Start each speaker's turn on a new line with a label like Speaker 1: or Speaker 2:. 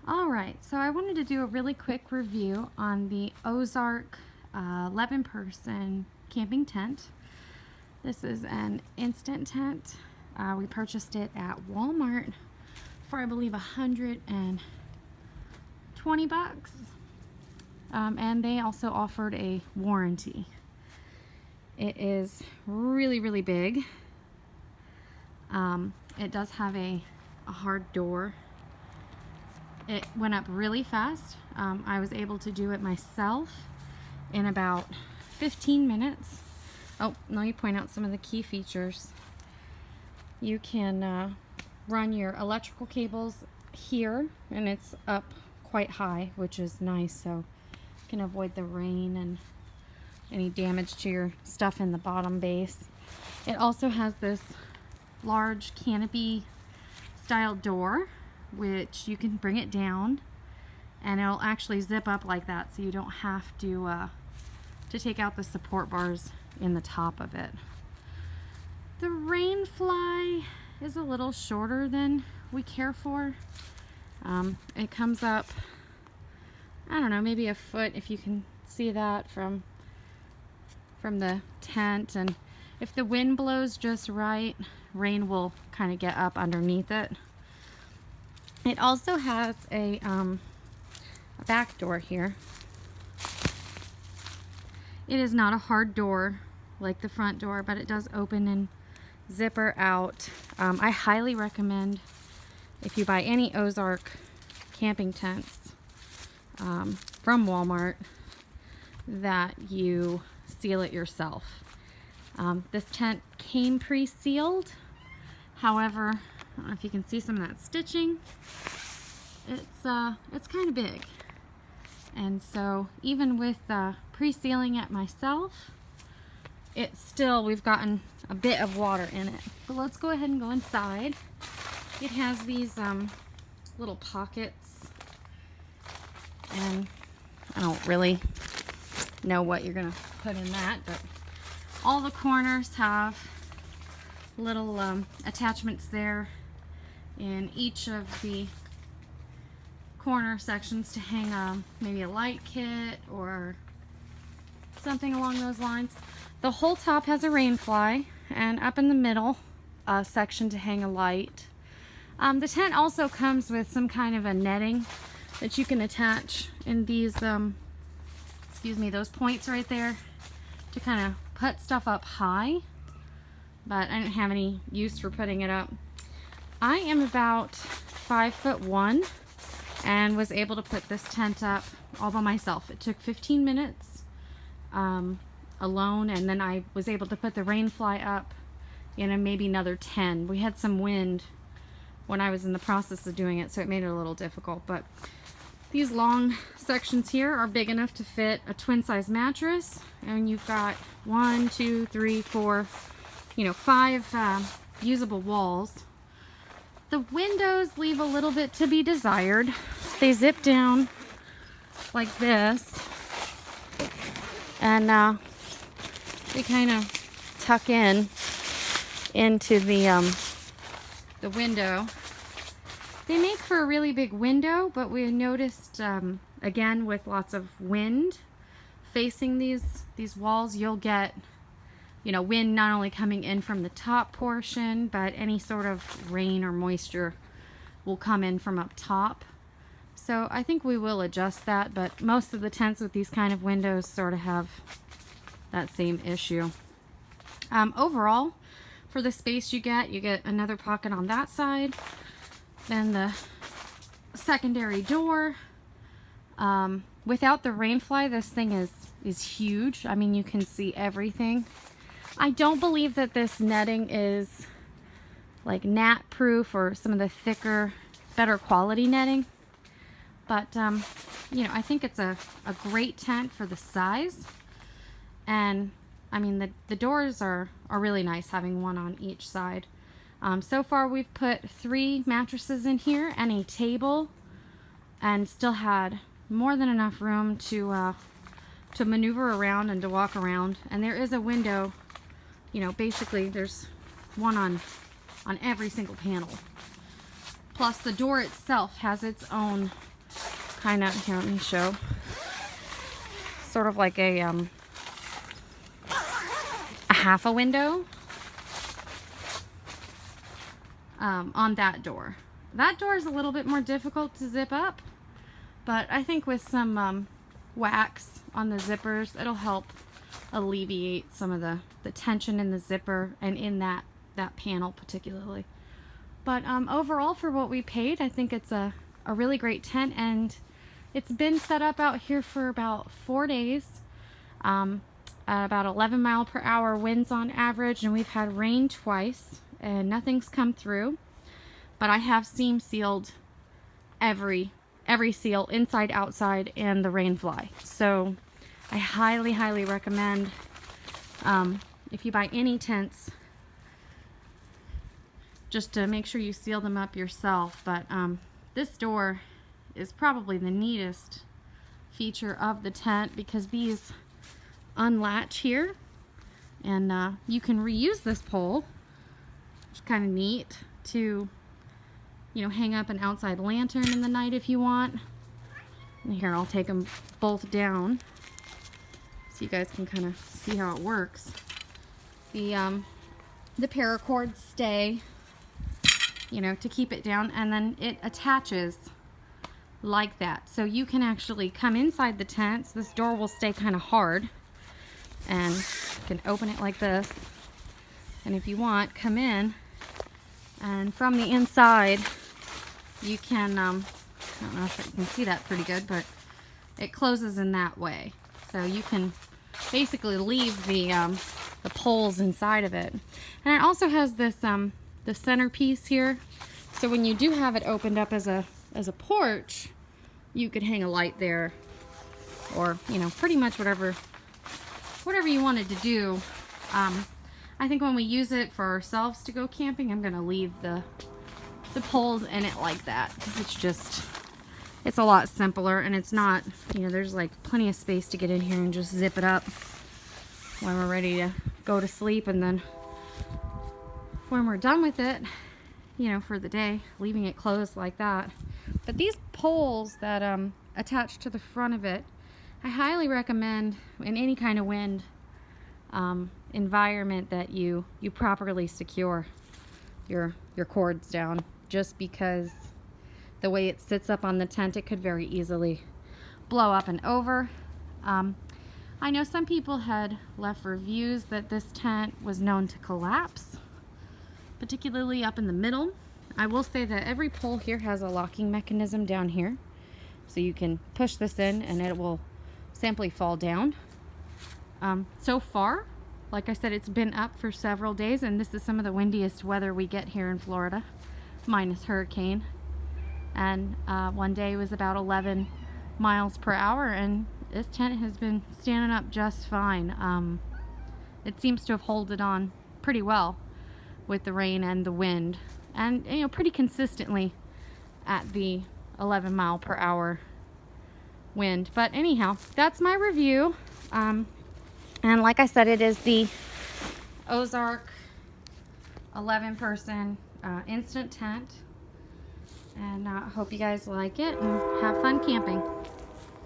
Speaker 1: All right, so I wanted to do a really quick review on the Ozark 11-person camping tent. This is an instant tent. We purchased it at Walmart for I believe $120, and they also offered a warranty. It is really big. It does have a hard door. It went up really fast. I was able to do it myself in about 15 minutes. Oh, let me point out some of the key features. You can run your electrical cables here, and it's up quite high, which is nice, so you can avoid the rain and any damage to your stuff in the bottom base. It also has this large canopy style door, which you can bring it down and it'll actually zip up like that, so you don't have to take out the support bars in the top of it. The rain fly is a little shorter than we care for. It comes up, I don't know, maybe a foot, if you can see that from the tent, and if the wind blows just right, rain will kind of get up underneath it. It also has a back door here. It is not a hard door like the front door, but it does open and zipper out. I highly recommend, if you buy any Ozark camping tents from Walmart, that you seal it yourself. This tent came pre-sealed. However, I don't know if you can see some of that stitching. It's kind of big, and so even with pre-sealing it myself, it's still, we've gotten a bit of water in it. But let's go ahead and go inside. It has these little pockets, and I don't really know what you're gonna put in that, but all the corners have little attachments there in each of the corner sections to hang maybe a light kit or something along those lines. The whole top has a rain fly, and up in the middle a section to hang a light. The tent also comes with some kind of a netting that you can attach in these those points right there to kind of put stuff up high, but I didn't have any use for putting it up. I am about 5'1" and was able to put this tent up all by myself. It took 15 minutes alone, and then I was able to put the rain fly up in maybe another 10. We had some wind when I was in the process of doing it, so it made it a little difficult, but these long sections here are big enough to fit a twin size mattress, and you've got 1, 2, 3, 4, 5 usable walls. The windows leave a little bit to be desired. They zip down like this, and they kind of tuck into the window. They make for a really big window, but we noticed, again, with lots of wind facing these walls, you'll get, wind not only coming in from the top portion, but any sort of rain or moisture will come in from up top. So I think we will adjust that, but most of the tents with these kind of windows sort of have that same issue. Overall, for the space you get another pocket on that side. Then the secondary door. Without the rain fly, this thing is huge. I mean, you can see everything. I don't believe that this netting is like gnat proof or some of the thicker, better quality netting, but I think it's a great tent for the size. And I mean, the doors are really nice, having one on each side. So far we've put 3 mattresses in here and a table, and still had more than enough room to maneuver around and to walk around. And there is a window, basically there's one on every single panel. Plus the door itself has its own kind of, here, let me show. Sort of like a half a window on that door. That door is a little bit more difficult to zip up, but I think with some wax on the zippers, it'll help alleviate some of the tension in the zipper and in that panel particularly. But overall, for what we paid, I think it's a really great tent, and it's been set up out here for about 4 days, at about 11 mile per hour winds on average, and we've had rain twice and nothing's come through. But I have seam sealed every seal, inside, outside, and the rain fly. So I highly recommend, if you buy any tents, just to make sure you seal them up yourself. But this door is probably the neatest feature of the tent, because these unlatch here, and you can reuse this pole, which is kind of neat, to, you know, hang up an outside lantern in the night if you want. And here, I'll take them both down so you guys can kind of see how it works. The paracords stay, you know, to keep it down, and then it attaches like that. So you can actually come inside the tent. So this door will stay kind of hard, and you can open it like this. And if you want, come in, and from the inside, you can, I don't know if you can see that pretty good, but it closes in that way. So you can basically leave the poles inside of it. And it also has this the centerpiece here, so when you do have it opened up as a porch, you could hang a light there, or, you know, pretty much whatever you wanted to do. I think when we use it for ourselves to go camping, I'm gonna leave the poles in it like that, because it's a lot simpler, and it's not, you know, there's like plenty of space to get in here and just zip it up when we're ready to go to sleep, and then when we're done with it, you know, for the day, leaving it closed like that. But these poles that attach to the front of it, I highly recommend in any kind of wind environment that you properly secure your cords down, just because the way it sits up on the tent, it could very easily blow up and over. I know some people had left reviews that this tent was known to collapse, particularly up in the middle. I will say that every pole here has a locking mechanism down here, so you can push this in and it will simply fall down. So far, like I said, it's been up for several days, and this is some of the windiest weather we get here in Florida, minus hurricane. And one day was about 11 miles per hour, and this tent has been standing up just fine. It seems to have holded on pretty well with the rain and the wind, and, you know, pretty consistently at the 11 mile per hour wind. But anyhow, that's my review. And like I said, it is the Ozark 11-person instant tent. And I hope you guys like it and have fun camping.